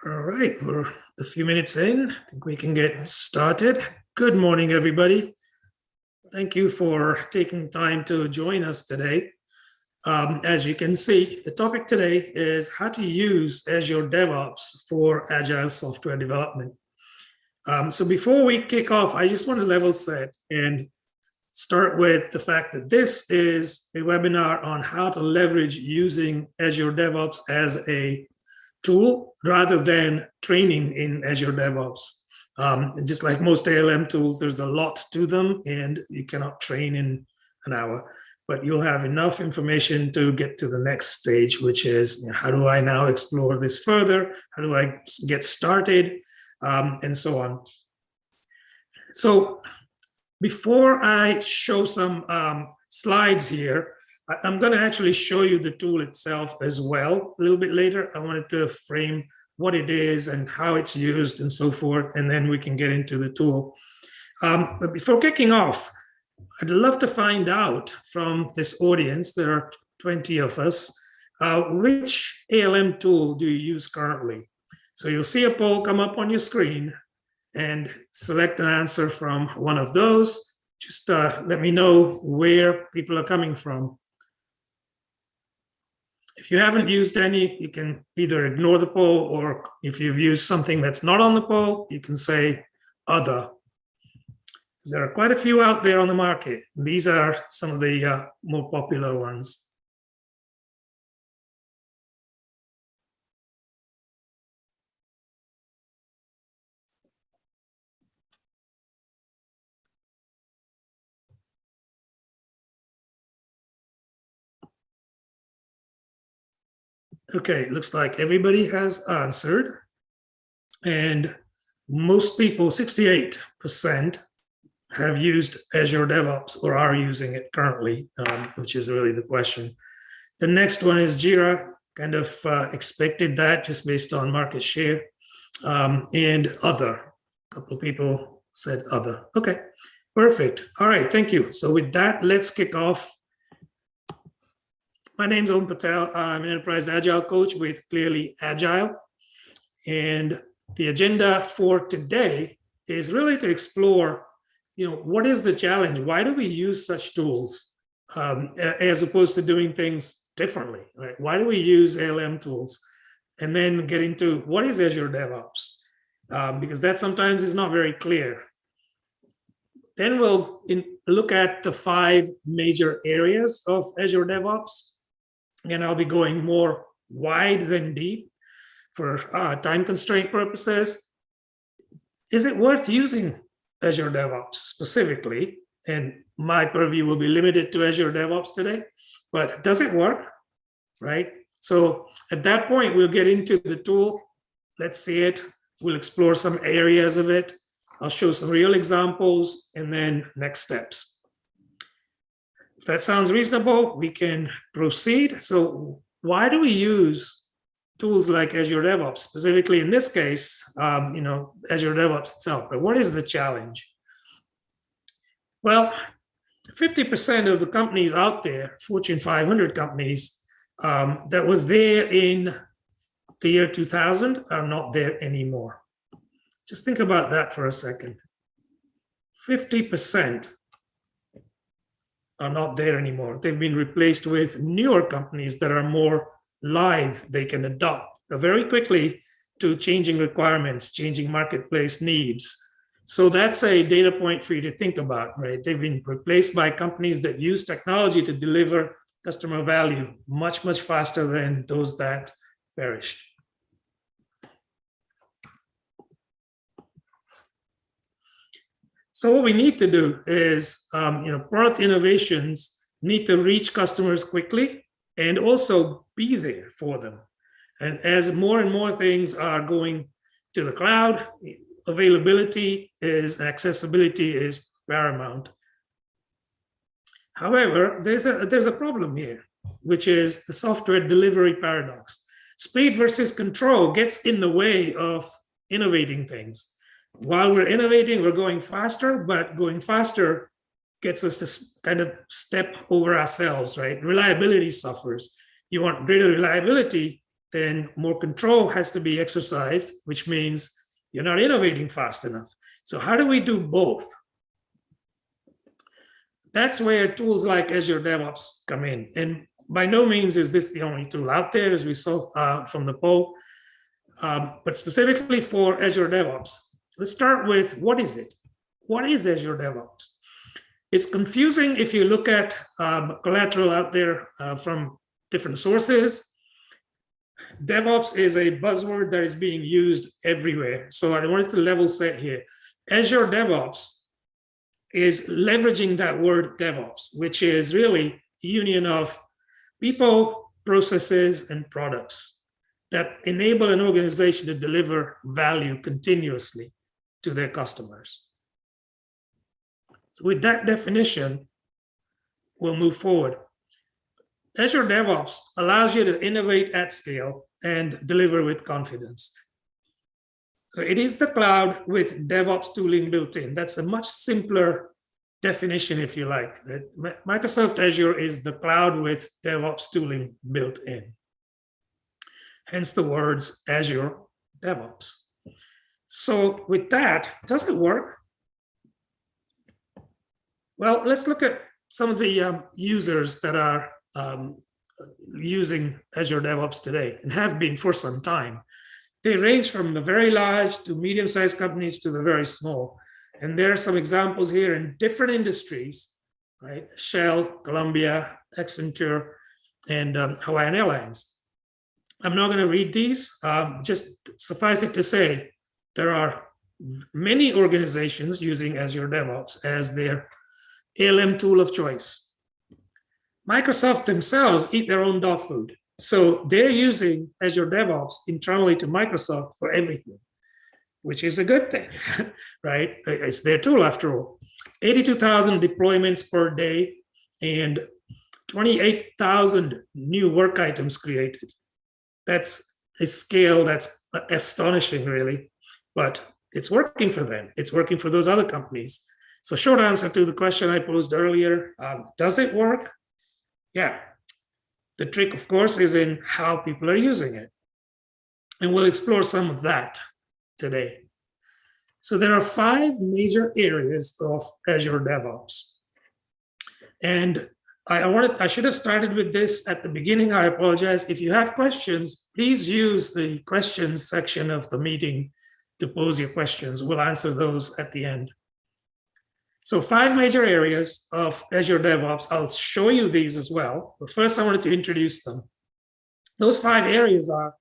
All right, we're a few minutes in. I think we can get started. Good morning, everybody. Thank you for taking time to join us today. As you can see, the topic today is how to use Azure DevOps for Agile software development. So before we kick off, I just want to level set and start with the fact that this is a webinar on how to leverage using Azure DevOps as a tool rather than training in Azure DevOps. Just like most ALM tools, there's a lot to them and you cannot train in an hour, but you'll have enough information to get to the next stage, which is, how do I now explore this further? How do I get started? And so on. So before I show some slides here, I'm going to actually show you the tool itself as well a little bit later. I wanted to frame what it is and how it's used and so forth, and then we can get into the tool. But before kicking off, I'd love to find out from this audience, there are 20 of us, which ALM tool do you use currently? So you'll see a poll come up on your screen and select an answer from one of those. Just let me know where people are coming from. If you haven't used any, you can either ignore the poll, or if you've used something that's not on the poll, you can say other. There are quite a few out there on the market. These are some of the more popular ones. Okay, looks like everybody has answered. And most people, 68%, have used Azure DevOps or are using it currently, which is really the question. The next one is Jira. Kind of expected that just based on market share. And other. A couple of people said other. Okay, perfect. All right, thank you. So with that, let's kick off. My name's Om Patel. I'm an enterprise Agile coach with Clearly Agile. And the agenda for today is really to explore, what is the challenge? Why do we use such tools as opposed to doing things differently, right? Why do we use ALM tools? And then get into what is Azure DevOps? Because that sometimes is not very clear. Then we'll look at the 5 major areas of Azure DevOps. And I'll be going more wide than deep for time constraint purposes. Is it worth using Azure DevOps specifically? And my purview will be limited to Azure DevOps today, but does it work, right? So at that point, we'll get into the tool. Let's see it. We'll explore some areas of it. I'll show some real examples and then next steps. If that sounds reasonable, we can proceed. So why do we use tools like Azure DevOps, specifically in this case, Azure DevOps itself? But what is the challenge? Well, 50% of the companies out there, Fortune 500 companies that were there in the year 2000 are not there anymore. Just think about that for a second. 50% are not there anymore. They've been replaced with newer companies that are more lithe. They can adapt very quickly to changing requirements, changing marketplace needs. So that's a data point for you to think about, right? They've been replaced by companies that use technology to deliver customer value much, much faster than those that perished. So what we need to do is, product innovations need to reach customers quickly and also be there for them. And as more and more things are going to the cloud, availability is, accessibility is paramount. However, there's a problem here, which is the software delivery paradox. Speed versus control gets in the way of innovating things. While we're innovating, we're going faster, but going faster gets us to kind of step over ourselves, right? Reliability suffers. You want greater reliability, then more control has to be exercised, which means you're not innovating fast enough. So how do we do both? That's where tools like Azure DevOps come in. And by no means is this the only tool out there, as we saw from the poll. But specifically for Azure DevOps, let's start with, what is it? What is Azure DevOps? It's confusing if you look at collateral out there from different sources. DevOps is a buzzword that is being used everywhere. So I wanted to level set here. Azure DevOps is leveraging that word DevOps, which is really a union of people, processes, and products that enable an organization to deliver value continuously to their customers. So with that definition, we'll move forward. Azure DevOps allows you to innovate at scale and deliver with confidence. So it is the cloud with DevOps tooling built in. That's a much simpler definition, if you like. Microsoft Azure is the cloud with DevOps tooling built in. Hence the words Azure DevOps. So with that, does it work? Well, let's look at some of the users that are using Azure DevOps today and have been for some time. They range from the very large to medium-sized companies to the very small. And there are some examples here in different industries, right? Shell, Columbia, Accenture, and Hawaiian Airlines. I'm not going to read these. Just suffice it to say, there are many organizations using Azure DevOps as their ALM tool of choice. Microsoft themselves eat their own dog food. So they're using Azure DevOps internally to Microsoft for everything, which is a good thing, right? It's their tool after all. 82,000 deployments per day and 28,000 new work items created. That's a scale that's astonishing, really, but it's working for them. It's working for those other companies. So short answer to the question I posed earlier, does it work? Yeah. The trick, of course, is in how people are using it. And we'll explore some of that today. So there are 5 major areas of Azure DevOps. And I should have started with this at the beginning. I apologize. If you have questions, please use the questions section of the meeting to pose your questions. We'll answer those at the end. So 5 major areas of Azure DevOps. I'll show you these as well. But first, I wanted to introduce them. Those 5 areas are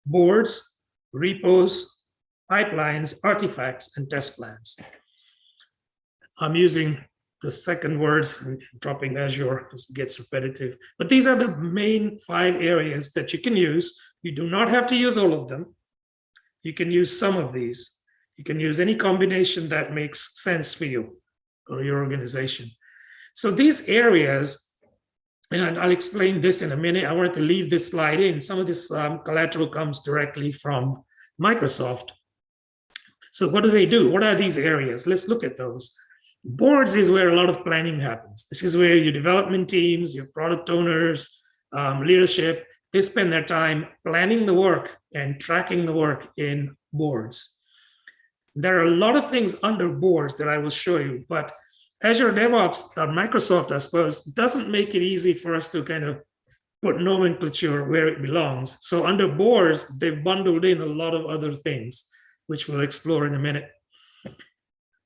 boards, repos, pipelines, artifacts, and test plans. I'm using the second words, dropping Azure because it gets repetitive. But these are the main 5 areas that you can use. You do not have to use all of them. You can use some of these. You can use any combination that makes sense for you or your organization. So these areas, and I'll explain this in a minute. I wanted to leave this slide in. Some of this collateral comes directly from Microsoft. So what do they do? What are these areas? Let's look at those. Boards is where a lot of planning happens. This is where your development teams, your product owners, leadership, they spend their time planning the work and tracking the work in boards. There are a lot of things under boards that I will show you, but Azure DevOps, Microsoft, I suppose, doesn't make it easy for us to kind of put nomenclature where it belongs. So under boards, they've bundled in a lot of other things, which we'll explore in a minute.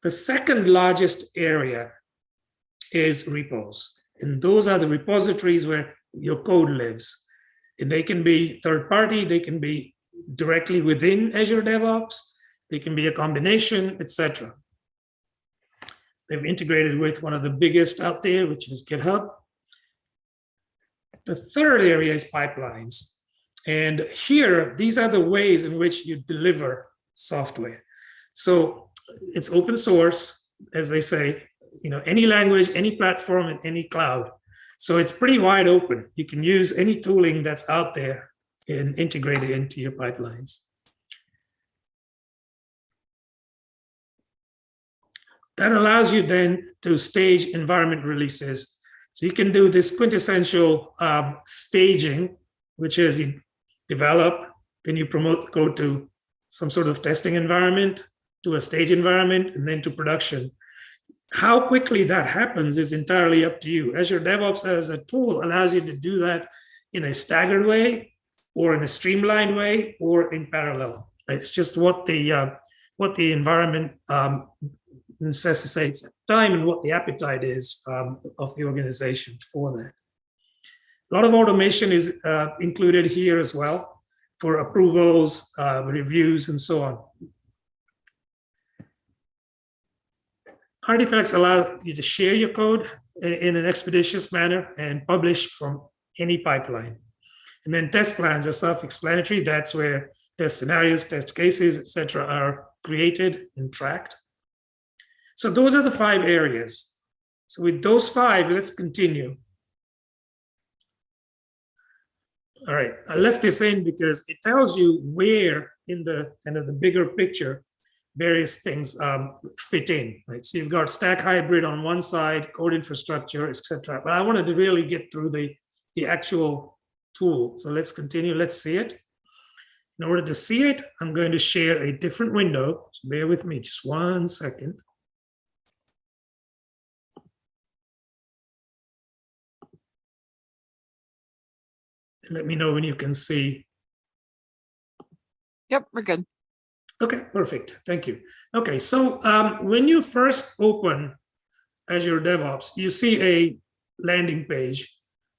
The second largest area is repos. And those are the repositories where your code lives. And they can be third party, they can be directly within Azure DevOps, they can be a combination, etc. They've integrated with one of the biggest out there, which is GitHub. The third area is pipelines. And here, these are the ways in which you deliver software. So it's open source, as they say, any language, any platform, and any cloud. So it's pretty wide open. You can use any tooling that's out there and integrate it into your pipelines. That allows you then to stage environment releases. So you can do this quintessential staging, which is you develop, then you promote the code to some sort of testing environment, to a stage environment, and then to production. How quickly that happens is entirely up to you. Azure DevOps as a tool allows you to do that in a staggered way, or in a streamlined way, or in parallel. It's just what the environment necessitates at the time and what the appetite is of the organization for that. A lot of automation is included here as well for approvals, reviews, and so on. Artifacts allow you to share your code in an expeditious manner and publish from any pipeline. And then test plans are self-explanatory. That's where test scenarios, test cases, etc., are created and tracked. So those are the 5 areas. So with those 5, let's continue. All right, I left this in because it tells you where in the kind of the bigger picture various things fit in, right? So you've got stack hybrid on one side, code infrastructure, etc. But I wanted to really get through the actual tool. So let's continue, let's see it. In order to see it, I'm going to share a different window. So bear with me just 1 second. Let me know when you can see. Yep, we're good. Okay, perfect. Thank you. Okay, so when you first open Azure DevOps, you see a landing page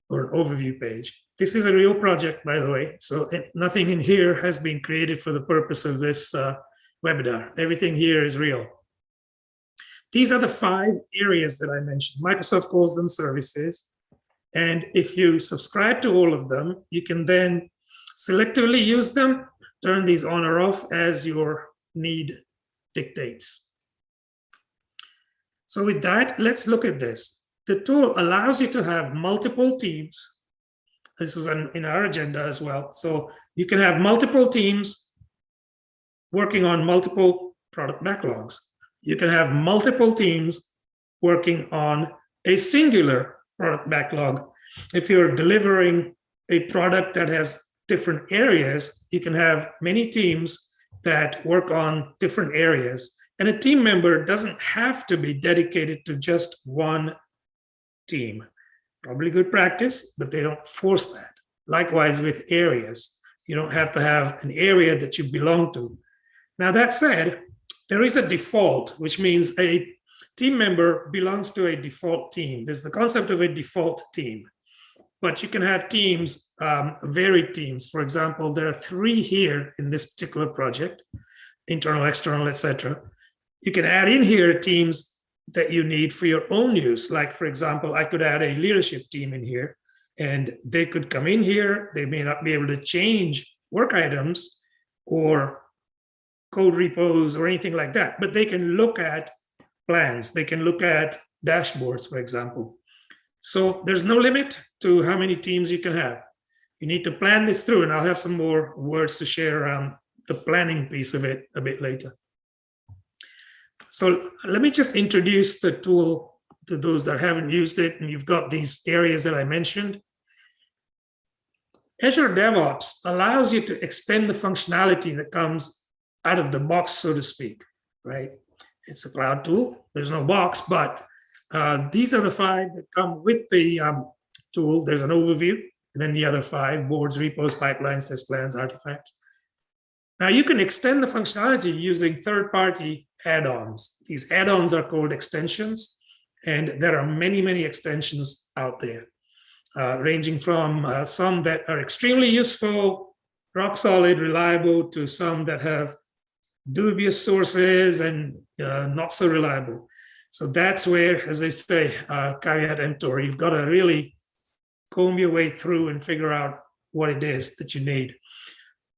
or an overview page. This is a real project, by the way. So nothing in here has been created for the purpose of this webinar. Everything here is real. These are the 5 areas that I mentioned. Microsoft calls them services. And if you subscribe to all of them, you can then selectively use them, turn these on or off as your need dictates. So with that, let's look at this. The tool allows you to have multiple teams. This was in our agenda as well. So you can have multiple teams working on multiple product backlogs. You can have multiple teams working on a singular product backlog. If you're delivering a product that has different areas, you can have many teams that work on different areas. And a team member doesn't have to be dedicated to just one team. Probably good practice, but they don't force that. Likewise with areas. You don't have to have an area that you belong to. Now that said, there is a default, which means a team member belongs to a default team. There's the concept of a default team. But you can have teams, varied teams. For example, there are 3 here in this particular project, internal, external, etc. You can add in here teams that you need for your own use. Like, for example, I could add a leadership team in here, and they could come in here. They may not be able to change work items or code repos or anything like that, but they can look at plans. They can look at dashboards, for example. So there's no limit to how many teams you can have. You need to plan this through, and I'll have some more words to share around the planning piece of it a bit later. So let me just introduce the tool to those that haven't used it, and you've got these areas that I mentioned. Azure DevOps allows you to extend the functionality that comes out of the box, so to speak, right? It's a cloud tool. There's no box, but these are the 5 that come with the tool. There's an overview, and then the other 5, boards, repos, pipelines, test plans, artifacts. Now you can extend the functionality using third-party add-ons. These add-ons are called extensions, and there are many, many extensions out there, ranging from some that are extremely useful, rock solid, reliable, to some that have dubious sources and not so reliable. So that's where, as they say, caveat emptor, you've got to really comb your way through and figure out what it is that you need.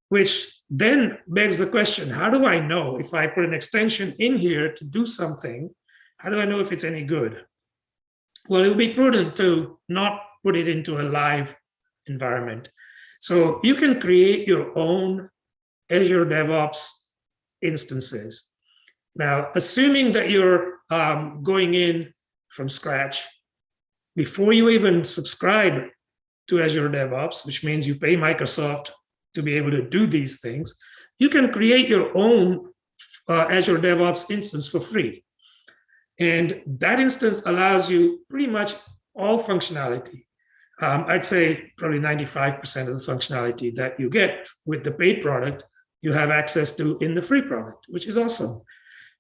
Which then begs the question, how do I know if I put an extension in here to do something, how do I know if it's any good? Well, it would be prudent to not put it into a live environment. So you can create your own Azure DevOps instances. Now, assuming that you're going in from scratch, before you even subscribe to Azure DevOps, which means you pay Microsoft to be able to do these things, you can create your own Azure DevOps instance for free. And that instance allows you pretty much all functionality. I'd say probably 95% of the functionality that you get with the paid product, you have access to in the free product, which is awesome.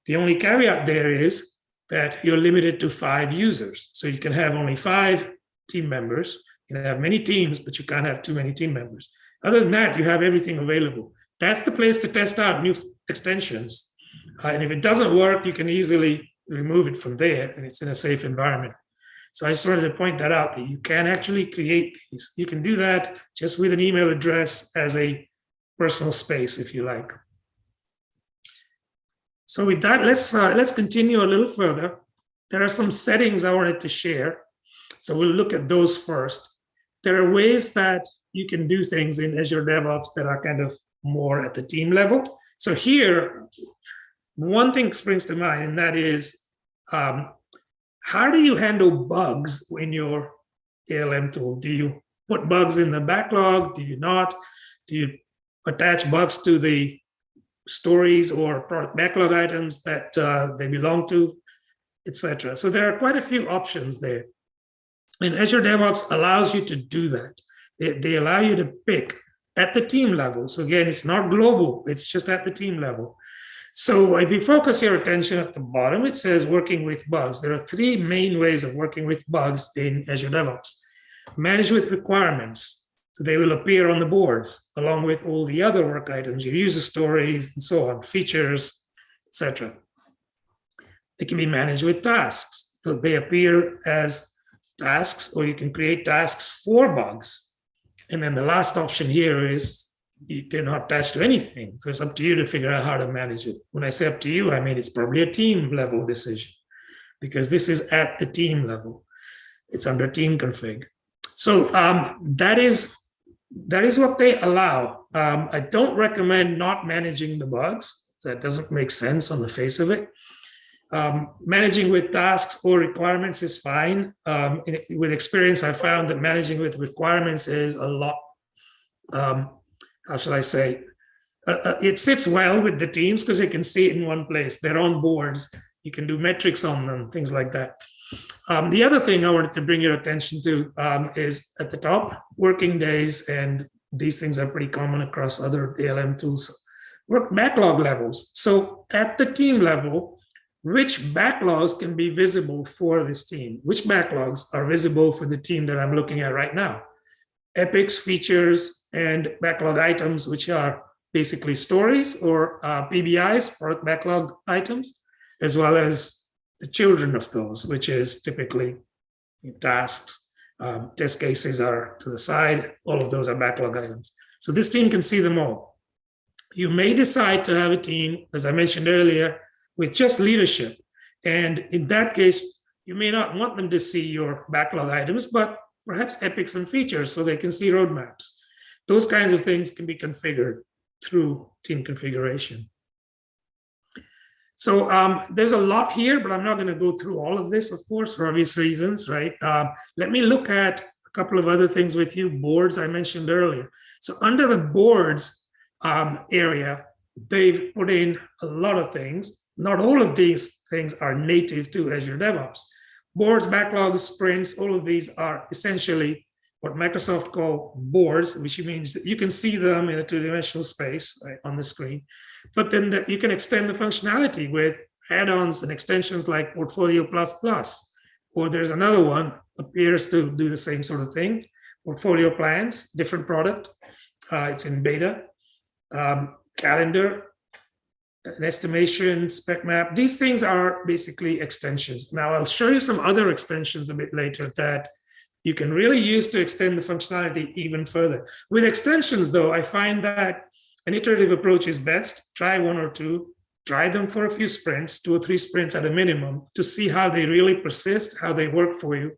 The only caveat there is that you're limited to 5 users. So you can have only 5 team members. You can have many teams, but you can't have too many team members. Other than that, you have everything available. That's the place to test out new extensions. And if it doesn't work, you can easily remove it from there, and it's in a safe environment. So I just wanted to point that out, that you can actually create these. You can do that just with an email address as a personal space, if you like. So with that, let's continue a little further. There are some settings I wanted to share. So we'll look at those first. There are ways that you can do things in Azure DevOps that are kind of more at the team level. So here, one thing springs to mind, and that is, how do you handle bugs in your ALM tool? Do you put bugs in the backlog? Do you not? Do you attach bugs to the stories or product backlog items that they belong to, etc.? So there are quite a few options there. And Azure DevOps allows you to do that. They allow you to pick at the team level. So again, it's not global, it's just at the team level. So if you focus your attention at the bottom, it says working with bugs. There are 3 main ways of working with bugs in Azure DevOps. Manage with requirements. So they will appear on the boards along with all the other work items, your user stories and so on, features, etc. They can be managed with tasks. So they appear as tasks, or you can create tasks for bugs. And then the last option here is they're not attached to anything. So it's up to you to figure out how to manage it. When I say up to you, I mean it's probably a team level decision, because this is at the team level. It's under team config. So that is what they allow. I don't recommend not managing the bugs. That doesn't make sense on the face of it. Managing with tasks or requirements is fine. With experience, I found that managing with requirements is a lot, how shall I say, it sits well with the teams because they can see it in one place. They're on boards. You can do metrics on them, things like that. The other thing I wanted to bring your attention to is at the top, working days, and these things are pretty common across other ALM tools. Work backlog levels. So at the team level, which backlogs can be visible for this team? Which backlogs are visible for the team that I'm looking at right now? Epics, features, and backlog items, which are basically stories or PBIs, product backlog items, as well as the children of those, which is typically tasks. Test cases are to the side. All of those are backlog items. So this team can see them all. You may decide to have a team, as I mentioned earlier, with just leadership. And in that case, you may not want them to see your backlog items, but perhaps epics and features so they can see roadmaps. Those kinds of things can be configured through team configuration. So there's a lot here, but I'm not going to go through all of this, of course, for obvious reasons, right? Let me look at a couple of other things with you. Boards I mentioned earlier. So under the boards area, they've put in a lot of things. Not all of these things are native to Azure DevOps. Boards, backlogs, sprints, all of these are essentially what Microsoft call boards, which means that you can see them in a 2-dimensional space, right, on the screen. But then you can extend the functionality with add-ons and extensions like Portfolio++. Or there's another one, appears to do the same sort of thing. Portfolio plans, different product. It's in beta. Calendar, an estimation, spec map. These things are basically extensions. Now I'll show you some other extensions a bit later that you can really use to extend the functionality even further. With extensions though, I find that an iterative approach is best. Try 1 or 2, try them for a few sprints, 2 or 3 sprints at a minimum, to see how they really persist, how they work for you,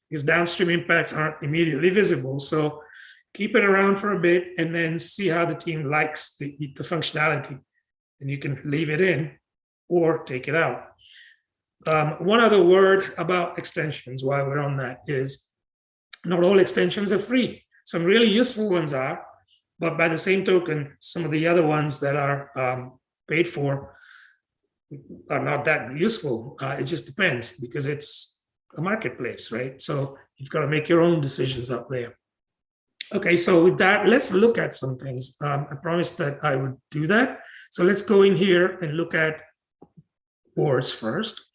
because downstream impacts aren't immediately visible. So keep it around for a bit and then see how the team likes the functionality. And you can leave it in or take it out. One other word about extensions while we're on that is not all extensions are free. Some really useful ones are. But by the same token, some of the other ones that are paid for are not that useful. It just depends because it's a marketplace, right? So you've got to make your own decisions up there. Okay, so with that, let's look at some things. I promised that I would do that. So let's go in here and look at boards first.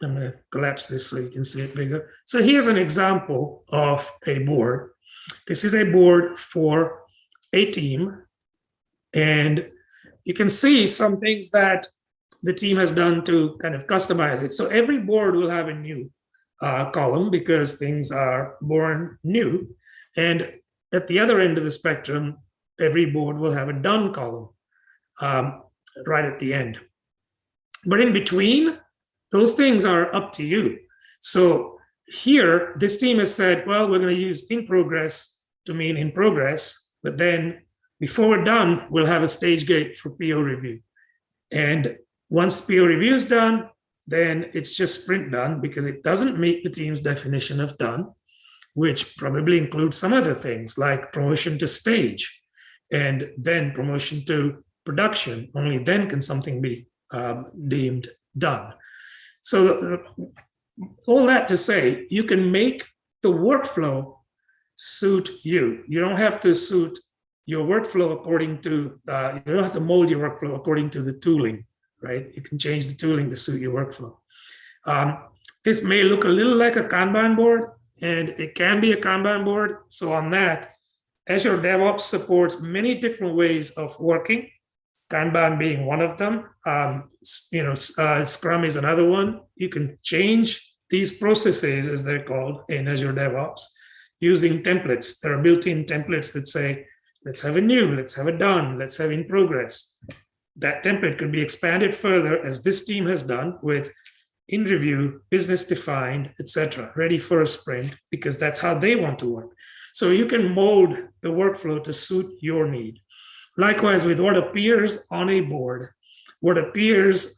I'm going to collapse this so you can see it bigger. So here's an example of a board. This is a board for a team. And you can see some things that the team has done to kind of customize it. So every board will have a new column because things are born new. And at the other end of the spectrum, every board will have a done column right at the end. But in between, those things are up to you. So here, this team has said, well, we're going to use in progress to mean in progress, but then before we're done, we'll have a stage gate for PO review. And once PO review is done, then it's just sprint done because it doesn't meet the team's definition of done, which probably includes some other things like promotion to stage and then promotion to production. Only then can something be deemed done. So all that to say, you can make the workflow suit you. You don't have to suit your workflow according to, you don't have to mold your workflow according to the tooling, right? You can change the tooling to suit your workflow. This may look a little like a Kanban board, and it can be a Kanban board. So on that, Azure DevOps supports many different ways of working, Kanban being one of them. Scrum is another one. You can change these processes, as they're called, in Azure DevOps using templates. There are built-in templates that say, let's have a new, let's have a done, let's have in progress. That template could be expanded further, as this team has done, with in review, business defined, etc., ready for a sprint, because that's how they want to work. So you can mold the workflow to suit your need. Likewise, with what appears on a board, what appears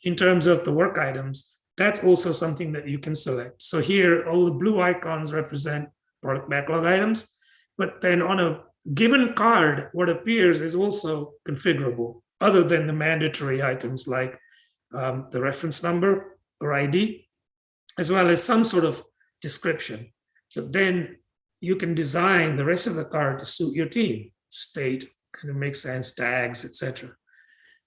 in terms of the work items, that's also something that you can select. So here, all the blue icons represent product backlog items, but then on a given card, what appears is also configurable, other than the mandatory items like the reference number or ID, as well as some sort of description. But then you can design the rest of the card to suit your team, state, kind of makes sense, tags, etc.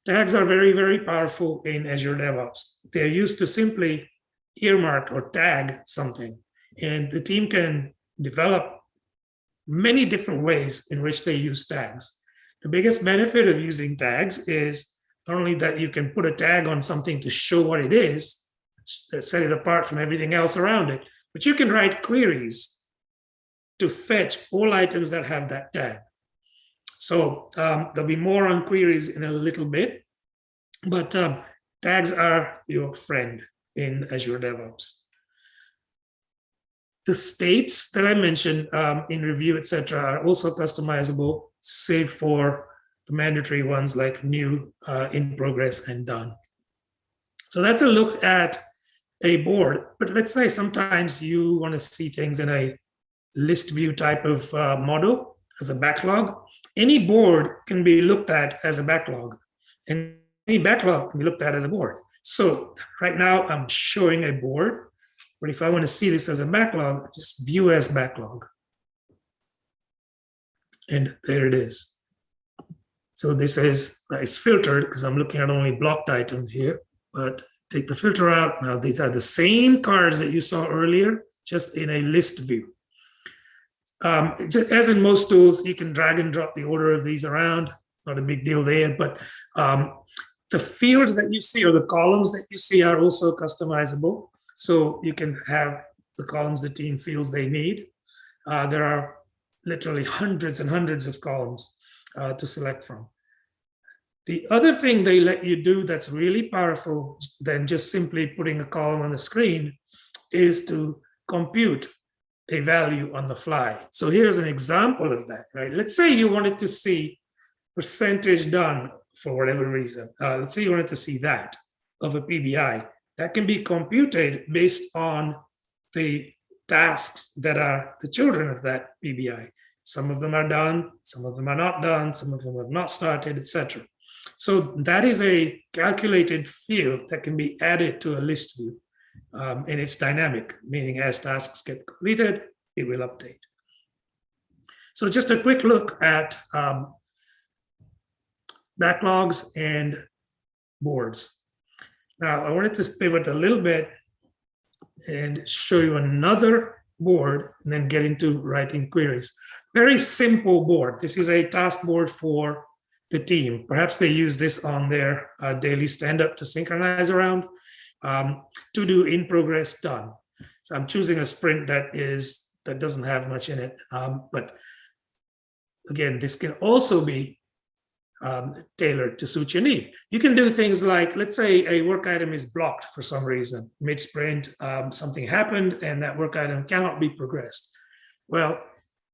Tags are very, very powerful in Azure DevOps. They're used to simply earmark or tag something, and the team can develop many different ways in which they use tags. The biggest benefit of using tags is not only that you can put a tag on something to show what it is, set it apart from everything else around it, but you can write queries to fetch all items that have that tag. So there'll be more on queries in a little bit, but tags are your friend in Azure DevOps. The states that I mentioned in review, etc., are also customizable, save for the mandatory ones like new, in progress, and done. So that's a look at a board. But let's say sometimes you want to see things in a list view type of model as a backlog. Any board can be looked at as a backlog, and any backlog can be looked at as a board. So right now I'm showing a board, but if I want to see this as a backlog, just view as backlog. And there it is. So this is, it's filtered because I'm looking at only blocked items here, but take the filter out. Now these are the same cards that you saw earlier, just in a list view. Just as in most tools, you can drag and drop the order of these around. Not a big deal there, but the fields that you see or the columns that you see are also customizable. So you can have the columns the team feels they need. There are literally hundreds and hundreds of columns to select from. The other thing they let you do that's really powerful than just simply putting a column on the screen is to compute a value on the fly. So here's an example of that, right? Let's say you wanted to see percentage done for whatever reason. Let's say you wanted to see that of a PBI. That can be computed based on the tasks that are the children of that PBI. Some of them are done, some of them are not done, some of them have not started, etc. So that is a calculated field that can be added to a list view. And it's dynamic, meaning as tasks get completed, it will update. So just a quick look at backlogs and boards. Now, I wanted to pivot a little bit and show you another board and then get into writing queries. Very simple board. This is a task board for the team. Perhaps they use this on their daily stand-up to synchronize around. To do, in progress, done. So I'm choosing a sprint that doesn't have much in it. But again, this can also be tailored to suit your need. You can do things like, let's say a work item is blocked for some reason. Mid-sprint, something happened and that work item cannot be progressed. Well,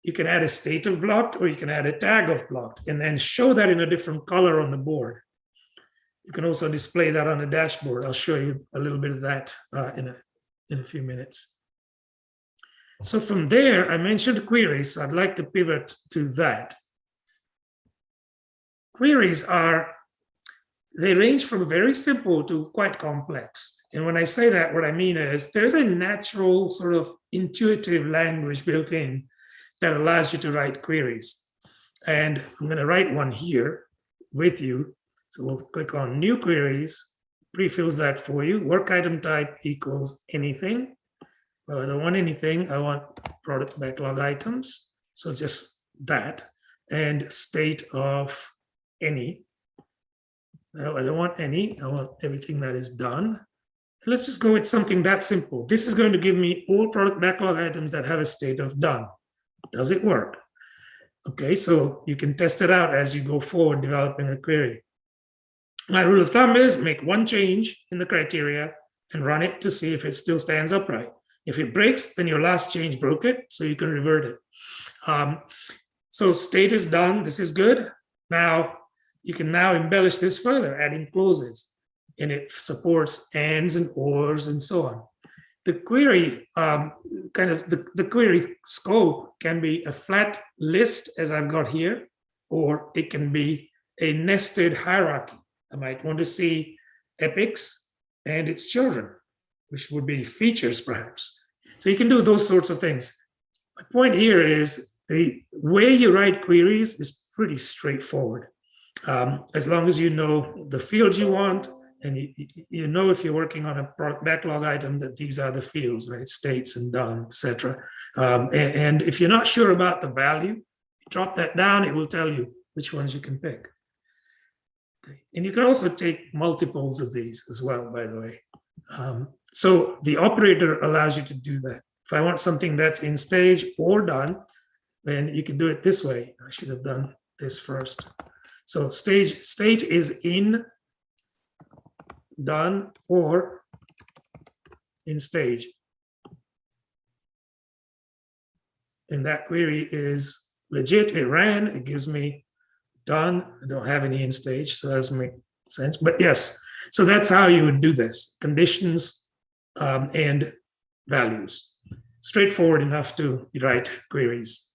you can add a state of blocked, or you can add a tag of blocked and then show that in a different color on the board. You can also display that on the dashboard. I'll show you a little bit of that in a few minutes. So from there, I mentioned queries. So I'd like to pivot to that. Queries they range from very simple to quite complex. And when I say that, what I mean is there's a natural sort of intuitive language built in that allows you to write queries. And I'm going to write one here with you. So we'll click on new queries, pre-fills that for you. Work item type equals anything. Well, I don't want anything. I want product backlog items. So just that. And state of any. No, I don't want any. I want everything that is done. Let's just go with something that simple. This is going to give me all product backlog items that have a state of done. Does it work? Okay, so you can test it out as you go forward developing a query. My rule of thumb is make one change in the criteria and run it to see if it still stands upright. If it breaks, then your last change broke it, so you can revert it. So state is done. This is good. Now, you can now embellish this further, adding clauses, and it supports ands and ors and so on. The query, the query scope can be a flat list, as I've got here, or it can be a nested hierarchy. I might want to see epics and its children, which would be features perhaps. So you can do those sorts of things. My point here is the way you write queries is pretty straightforward. As long as you know the fields you want, and you know if you're working on a product backlog item that these are the fields, right? States and done, etc. And if you're not sure about the value, drop that down, it will tell you which ones you can pick. And you can also take multiples of these as well, by the way. So the operator allows you to do that. If I want something that's in stage or done, then you can do it this way. I should have done this first. So state is in, done, or in stage. And that query is legit. It ran. It gives me done. I don't have any in stage, so that doesn't make sense. But yes, so that's how you would do this. Conditions and values. Straightforward enough to write queries.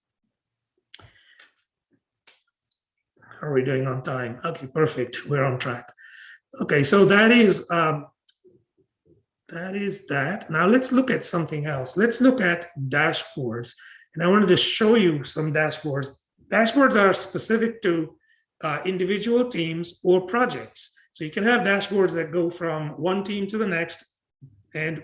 How are we doing on time? Okay, perfect. We're on track. Okay, so that is that. Now let's look at something else. Let's look at dashboards. And I wanted to show you some dashboards. Dashboards are specific to individual teams or projects. So you can have dashboards that go from one team to the next, and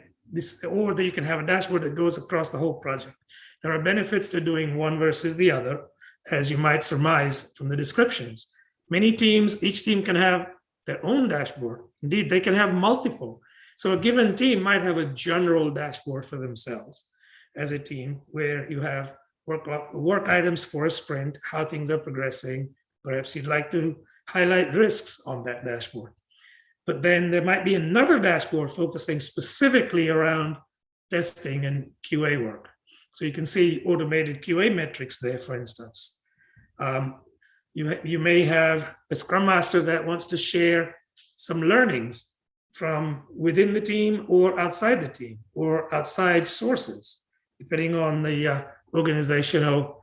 or you can have a dashboard that goes across the whole project. There are benefits to doing one versus the other, as you might surmise from the descriptions. Many teams, each team can have their own dashboard. Indeed, they can have multiple. So a given team might have a general dashboard for themselves as a team, where you have work items for a sprint, how things are progressing. Perhaps you'd like to highlight risks on that dashboard. But then there might be another dashboard focusing specifically around testing and QA work. So you can see automated QA metrics there, for instance. You may have a Scrum Master that wants to share some learnings from within the team or outside the team or outside sources, depending on the organizational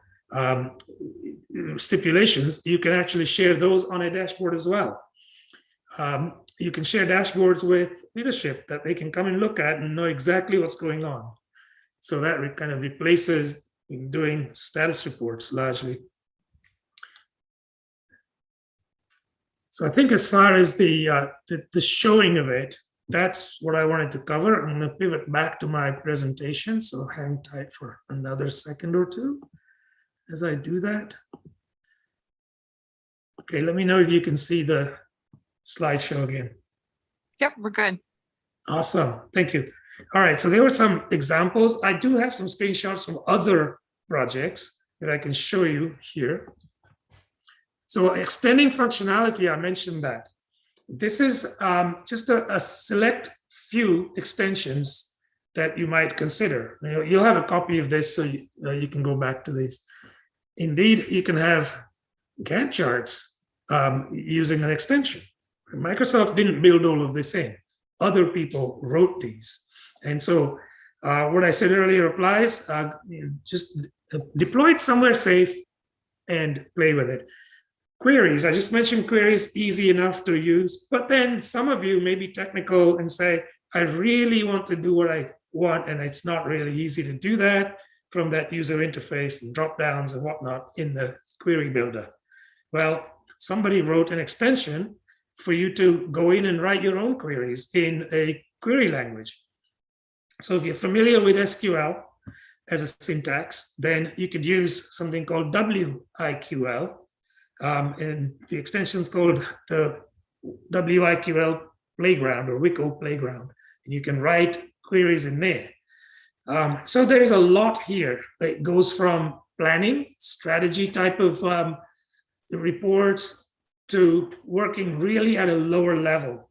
stipulations, you can actually share those on a dashboard as well. You can share dashboards with leadership that they can come and look at and know exactly what's going on. So that kind of replaces doing status reports largely. So I think as far as the showing of it, that's what I wanted to cover. I'm going to pivot back to my presentation. So hang tight for another second or two as I do that. Okay, let me know if you can see the slideshow again. Yep, we're good. Awesome, thank you. All right, so there were some examples. I do have some screenshots from other projects that I can show you here. So extending functionality, I mentioned that. This is just a select few extensions that you might consider. You'll have a copy of this, so you can go back to these. Indeed, you can have Gantt charts using an extension. Microsoft didn't build all of this in. Other people wrote these. And so what I said earlier applies. Just deploy it somewhere safe and play with it. Queries, I just mentioned queries, easy enough to use, but then some of you may be technical and say, I really want to do what I want, and it's not really easy to do that from that user interface and drop downs and whatnot in the query builder. Well, somebody wrote an extension for you to go in and write your own queries in a query language. So if you're familiar with SQL as a syntax, then you could use something called WIQL. And the extension is called the WIQL Playground or WIQL Playground. And you can write queries in there. So there's a lot here that goes from planning, strategy type of reports to working really at a lower level.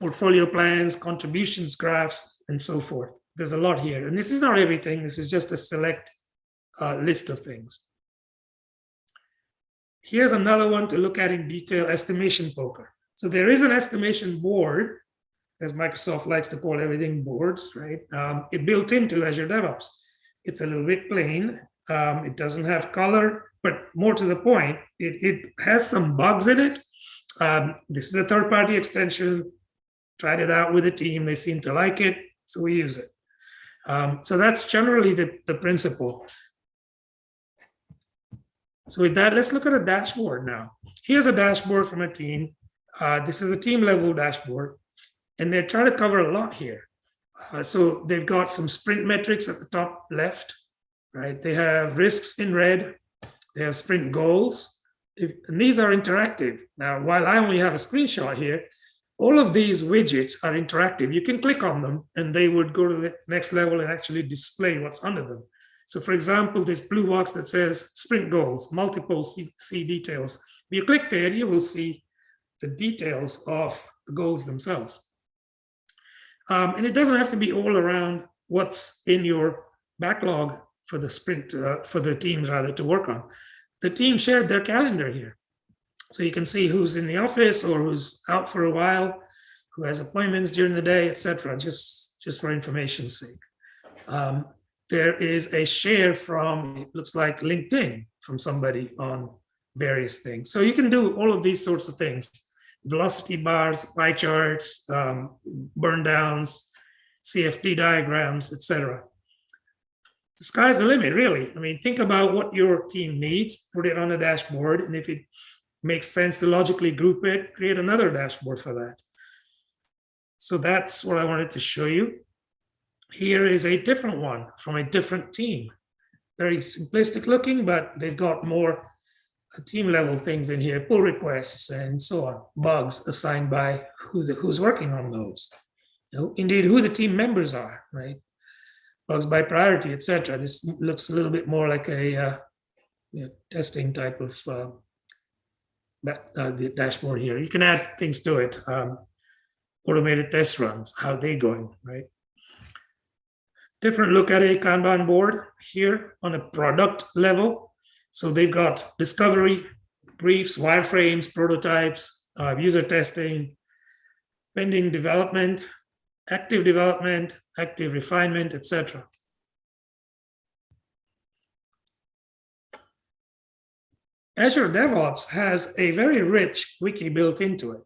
Portfolio plans, contributions graphs, and so forth. There's a lot here. And this is not everything. This is just a select list of things. Here's another one to look at in detail, estimation poker. So there is an estimation board, as Microsoft likes to call everything boards, right? It built into Azure DevOps. It's a little bit plain. It doesn't have color, but more to the point, it has some bugs in it. This is a third-party extension. Tried it out with a team. They seem to like it, so we use it. So that's generally the principle. So with that, let's look at a dashboard now. Here's a dashboard from a team. This is a team level dashboard, and they're trying to cover a lot here. So they've got some sprint metrics at the top left, right? They have risks in red. They have sprint goals, and these are interactive. Now, while I only have a screenshot here, all of these widgets are interactive. You can click on them, and they would go to the next level and actually display what's under them. So for example, this blue box that says sprint goals, multiple see details. If you click there, you will see the details of the goals themselves. And it doesn't have to be all around what's in your backlog for the sprint, for the teams rather to work on. The team shared their calendar here. So you can see who's in the office or who's out for a while, who has appointments during the day, etc. Just for information's sake. There is a share from, it looks like LinkedIn, from somebody on various things. So you can do all of these sorts of things. Velocity bars, pie charts, burn downs, CFD diagrams, etc. The sky's the limit, really. I mean, think about what your team needs, put it on a dashboard, and if it makes sense to logically group it, create another dashboard for that. So that's what I wanted to show you. Here is a different one from a different team. Very simplistic looking, but they've got more team level things in here, pull requests and so on, bugs assigned by who's working on those. Indeed, who the team members are, right? Bugs by priority, etc. This looks a little bit more like a testing type of the dashboard here. You can add things to it. Automated test runs, how they going, right? Different look at a Kanban board here on a product level. So they've got discovery, briefs, wireframes, prototypes, user testing, pending development, active refinement, etc. Azure DevOps has a very rich wiki built into it.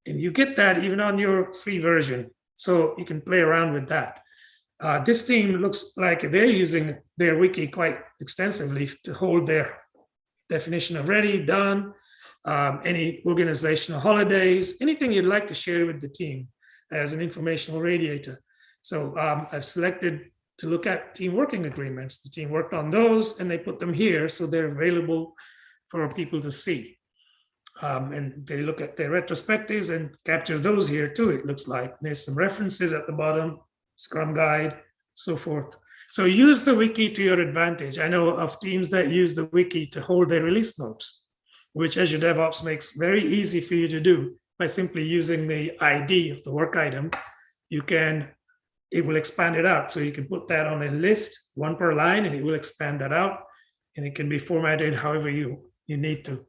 And you get that even on your free version. So you can play around with that. This team looks like they're using their wiki quite extensively to hold their definition of ready, done, any organizational holidays, anything you'd like to share with the team as an informational radiator. So I've selected to look at team working agreements. The team worked on those and they put them here so they're available for people to see. And they look at their retrospectives and capture those here too, it looks like. There's some references at the bottom, Scrum guide, so forth. So use the wiki to your advantage. I know of teams that use the wiki to hold their release notes, which Azure DevOps makes very easy for you to do by simply using the ID of the work item. It will expand it out. So you can put that on a list, one per line, and it will expand that out. And it can be formatted however you need to.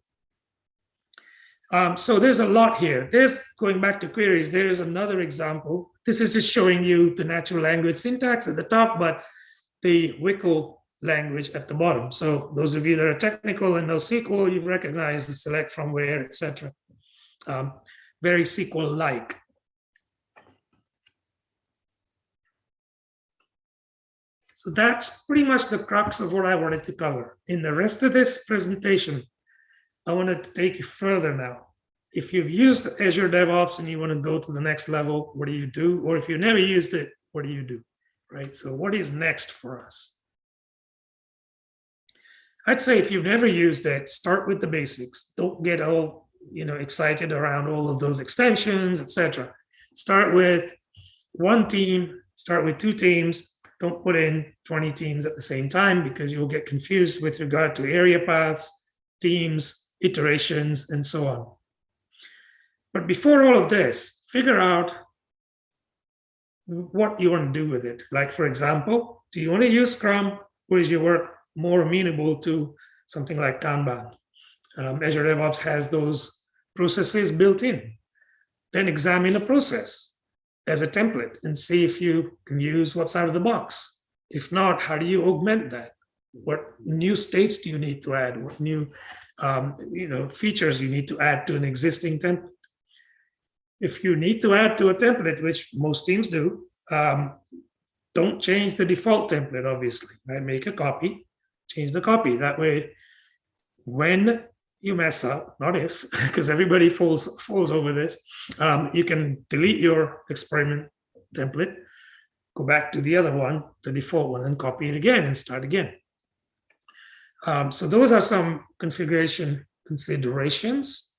So there's a lot here. Going back to queries, there is another example. This is just showing you the natural language syntax at the top, but the WYCL language at the bottom. So those of you that are technical and know SQL, you've recognized the select from where, etc. Very SQL-like. So that's pretty much the crux of what I wanted to cover. In the rest of this presentation, I wanted to take you further now. If you've used Azure DevOps and you want to go to the next level, what do you do? Or if you've never used it, what do you do? Right? So what is next for us? I'd say if you've never used it, start with the basics. Don't get all excited around all of those extensions, etc. Start with one team, start with two teams. Don't put in 20 teams at the same time because you'll get confused with regard to area paths, teams, iterations, and so on. But before all of this, figure out what you want to do with it. Like, for example, do you want to use Scrum, or is your work more amenable to something like Kanban? Azure DevOps has those processes built in. Then examine a process as a template and see if you can use what's out of the box. If not, how do you augment that? What new states do you need to add? What new features you need to add to an existing template? If you need to add to a template, which most teams do, don't change the default template, obviously. Right? Make a copy, change the copy. That way, when you mess up, not if, because everybody falls over this, you can delete your experiment template, go back to the other one, the default one, and copy it again and start again. So those are some configuration considerations.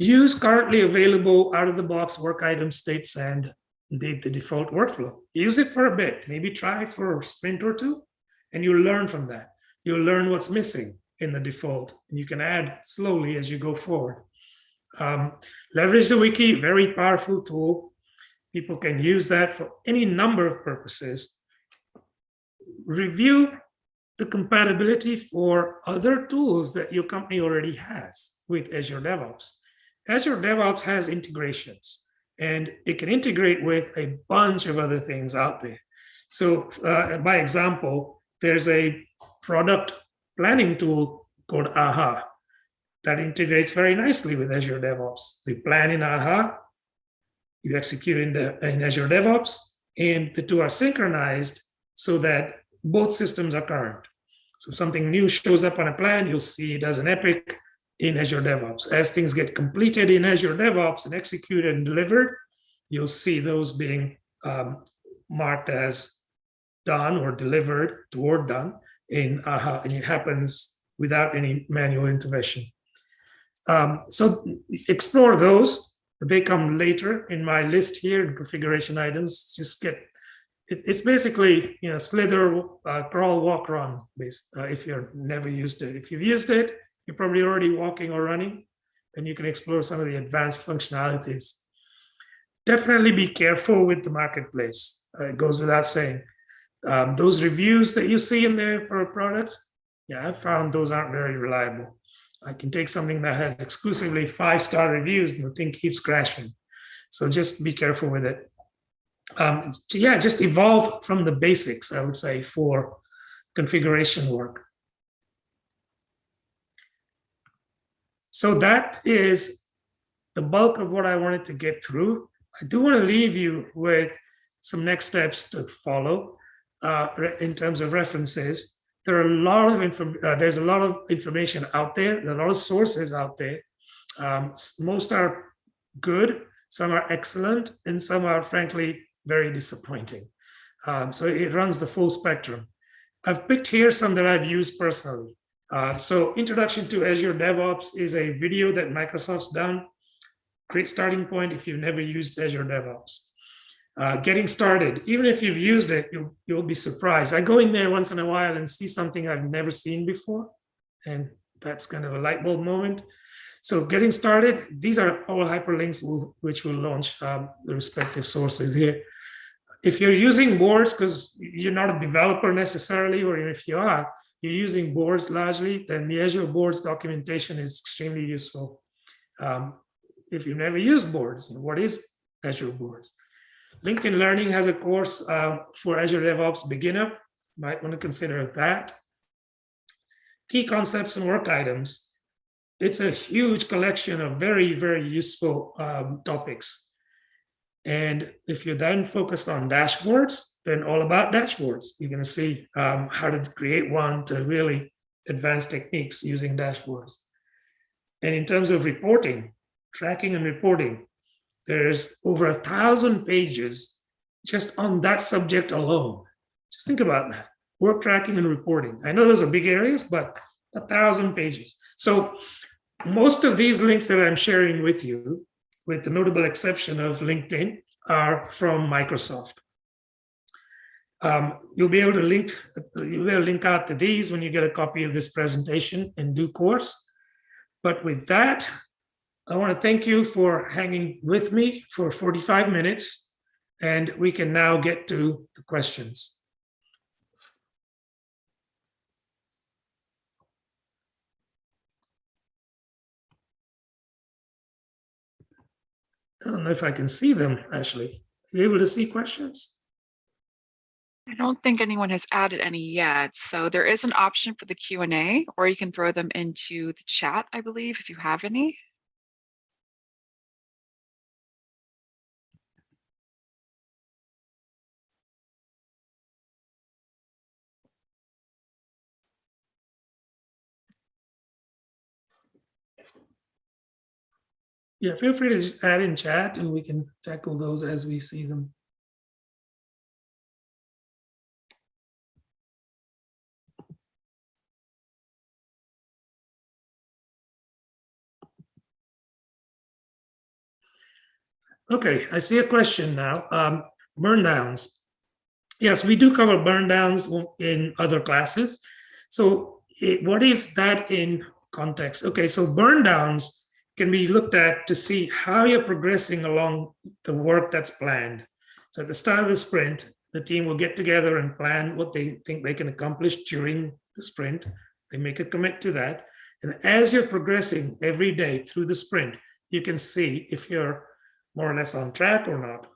Use currently available out-of-the-box work item states and indeed the default workflow. Use it for a bit, maybe try for a sprint or two, and you'll learn from that. You'll learn what's missing in the default, and you can add slowly as you go forward. Leverage the wiki, very powerful tool. People can use that for any number of purposes. Review the compatibility for other tools that your company already has with Azure DevOps. Azure DevOps has integrations, and it can integrate with a bunch of other things out there. So by example, there's a product planning tool called AHA that integrates very nicely with Azure DevOps. We plan in AHA, you execute in Azure DevOps, and the two are synchronized so that both systems are current. So if something new shows up on a plan, you'll see it as an epic in Azure DevOps. As things get completed in Azure DevOps and executed and delivered, you'll see those being marked as done or delivered toward done in AHA, and it happens without any manual intervention. So explore those. They come later in my list here in configuration items. It's basically slither, crawl, walk, run. If you've never used it, if you've used it, you're probably already walking or running, then you can explore some of the advanced functionalities. Definitely be careful with the marketplace. It goes without saying. Those reviews that you see in there for a product, I've found those aren't very reliable. I can take something that has exclusively 5-star reviews and the thing keeps crashing. So just be careful with it. Just evolve from the basics, I would say, for configuration work. So that is the bulk of what I wanted to get through. I do want to leave you with some next steps to follow in terms of references. There's a lot of information out there. There are a lot of sources out there. Most are good, some are excellent, and some are frankly very disappointing. So it runs the full spectrum. I've picked here some that I've used personally. So Introduction to Azure DevOps is a video that Microsoft's done. Great starting point if you've never used Azure DevOps. Getting started, even if you've used it, you'll be surprised. I go in there once in a while and see something I've never seen before, and that's kind of a light bulb moment. So getting started, these are all hyperlinks which will launch the respective sources here. If you're using boards, because you're not a developer necessarily, or if you are, you're using boards largely, then the Azure Boards documentation is extremely useful. If you've never used boards, what is Azure Boards? LinkedIn Learning has a course for Azure DevOps beginner. Might want to consider that. Key concepts and work items. It's a huge collection of very, very useful topics. And if you're then focused on dashboards, then all about dashboards. You're going to see how to create one to really advanced techniques using dashboards. And in terms of reporting, tracking and reporting, there's over 1,000 pages just on that subject alone. Just think about that. Work tracking and reporting. I know those are big areas, but 1,000 pages. So most of these links that I'm sharing with you, with the notable exception of LinkedIn, are from Microsoft. You'll be able to link out to these when you get a copy of this presentation in due course. But with that, I want to thank you for hanging with me for 45 minutes, and we can now get to the questions. I don't know if I can see them, Ashley. Are you able to see questions? I don't think anyone has added any yet. So there is an option for the Q&A, or you can throw them into the chat, I believe, if you have any. Yeah, feel free to just add in chat and we can tackle those as we see them. Okay, I see a question now. Burn downs. Yes, we do cover burn downs in other classes. So what is that in context? Okay, so burn downs can be looked at to see how you're progressing along the work that's planned. So at the start of the sprint, the team will get together and plan what they think they can accomplish during the sprint. They make a commit to that. And as you're progressing every day through the sprint, you can see if you're more or less on track or not,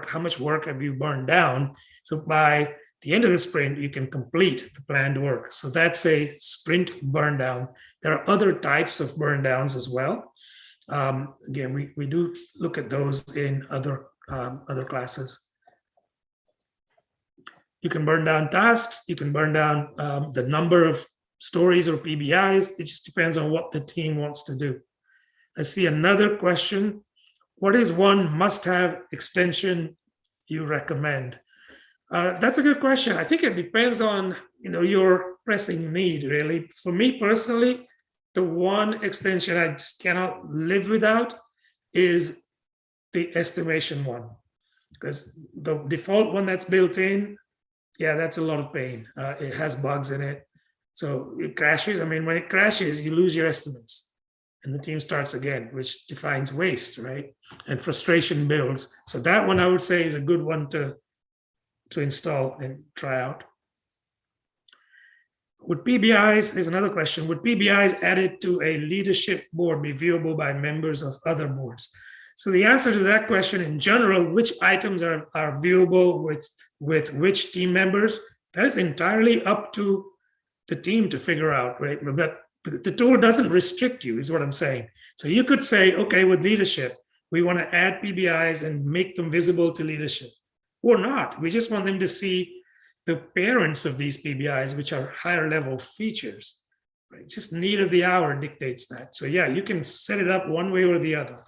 how much work have you burned down. So by the end of the sprint, you can complete the planned work. So that's a sprint burn down. There are other types of burn downs as well. Again, we do look at those in other classes. You can burn down tasks. You can burn down the number of stories or PBIs. It just depends on what the team wants to do. I see another question. What is one must-have extension you recommend? That's a good question. I think it depends on your pressing need, really. For me personally, the one extension I just cannot live without is the estimation one, because the default one that's built in, yeah, that's a lot of pain. It has bugs in it, so it crashes. I mean, when it crashes, you lose your estimates, and the team starts again, which defines waste, right? And frustration builds. So that one I would say is a good one to install and try out. Would PBIs, there's another question, would PBIs added to a leadership board be viewable by members of other boards? So the answer to that question in general, which items are viewable with which team members, that is entirely up to the team to figure out, right? But the tool doesn't restrict you, is what I'm saying. So you could say, okay, with leadership, we want to add PBIs and make them visible to leadership, or not. We just want them to see the parents of these PBIs, which are higher level features. Right? Just need of the hour dictates that. So yeah, you can set it up one way or the other.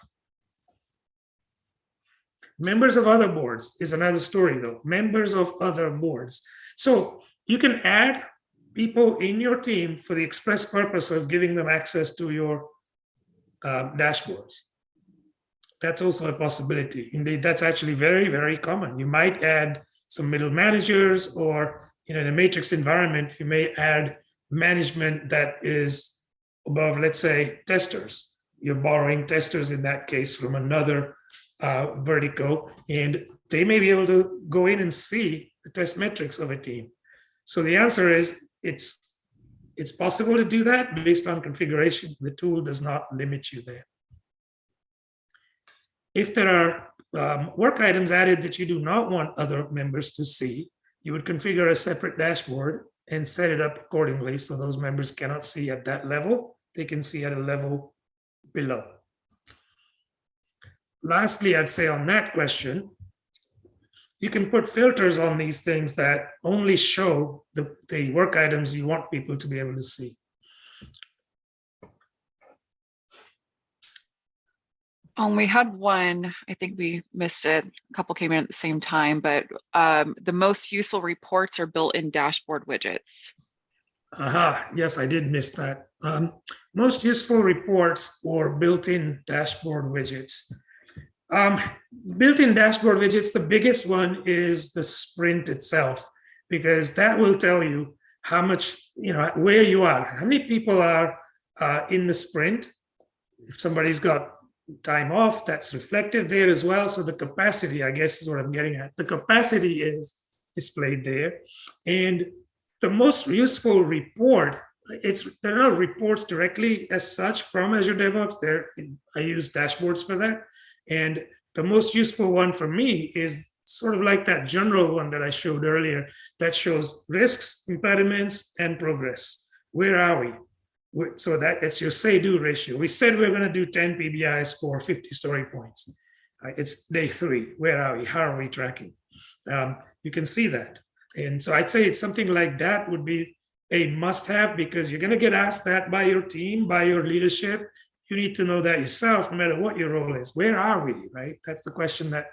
Members of other boards is another story though. Members of other boards. So you can add people in your team for the express purpose of giving them access to your dashboards. That's also a possibility. Indeed, that's actually very, very common. You might add some middle managers, or in a matrix environment, you may add management that is above, let's say, testers. You're borrowing testers in that case from another vertical, and they may be able to go in and see the test metrics of a team. So the answer is it's possible to do that based on configuration. The tool does not limit you there. If there are work items added that you do not want other members to see, you would configure a separate dashboard and set it up accordingly so those members cannot see at that level. They can see at a level below. Lastly, I'd say on that question, you can put filters on these things that only show the work items you want people to be able to see. We had one, I think we missed it. A couple came in at the same time, but the most useful reports are built-in dashboard widgets. Aha, yes, I did miss that. Most useful reports or built-in dashboard widgets. Built-in dashboard widgets, the biggest one is the sprint itself, because that will tell you how much, where you are, how many people are in the sprint. If somebody's got time off, that's reflected there as well. So the capacity, I guess, is what I'm getting at. The capacity is displayed there. And the most useful report, there are reports directly as such from Azure DevOps. I use dashboards for that. And the most useful one for me is sort of like that general one that I showed earlier that shows risks, impediments, and progress. Where are we? So that it's your say-do ratio. We said we're going to do 10 PBIs for 50 story points. It's day 3. Where are we? How are we tracking? You can see that. And so I'd say it's something like that would be a must-have, because you're going to get asked that by your team, by your leadership. You need to know that yourself, no matter what your role is. Where are we, right? That's the question that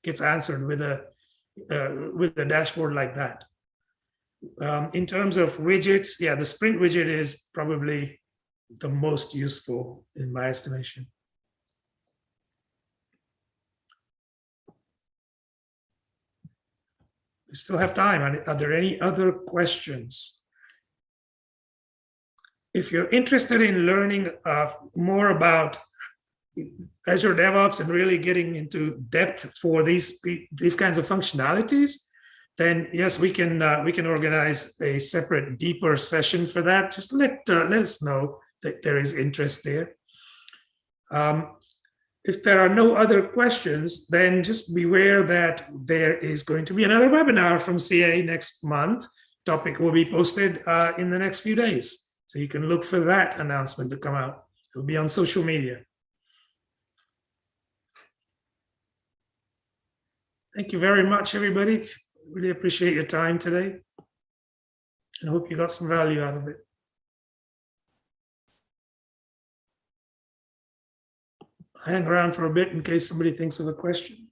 gets answered with a dashboard like that. In terms of widgets, yeah, the sprint widget is probably the most useful in my estimation. We still have time. Are there any other questions? If you're interested in learning more about Azure DevOps and really getting into depth for these kinds of functionalities, then yes, we can organize a separate, deeper session for that. Just let us know that there is interest there. If there are no other questions, then just beware that there is going to be another webinar from CA next month. Topic will be posted in the next few days. So you can look for that announcement to come out. It will be on social media. Thank you very much, everybody. Really appreciate your time today, and hope you got some value out of it. Hang around for a bit in case somebody thinks of a question.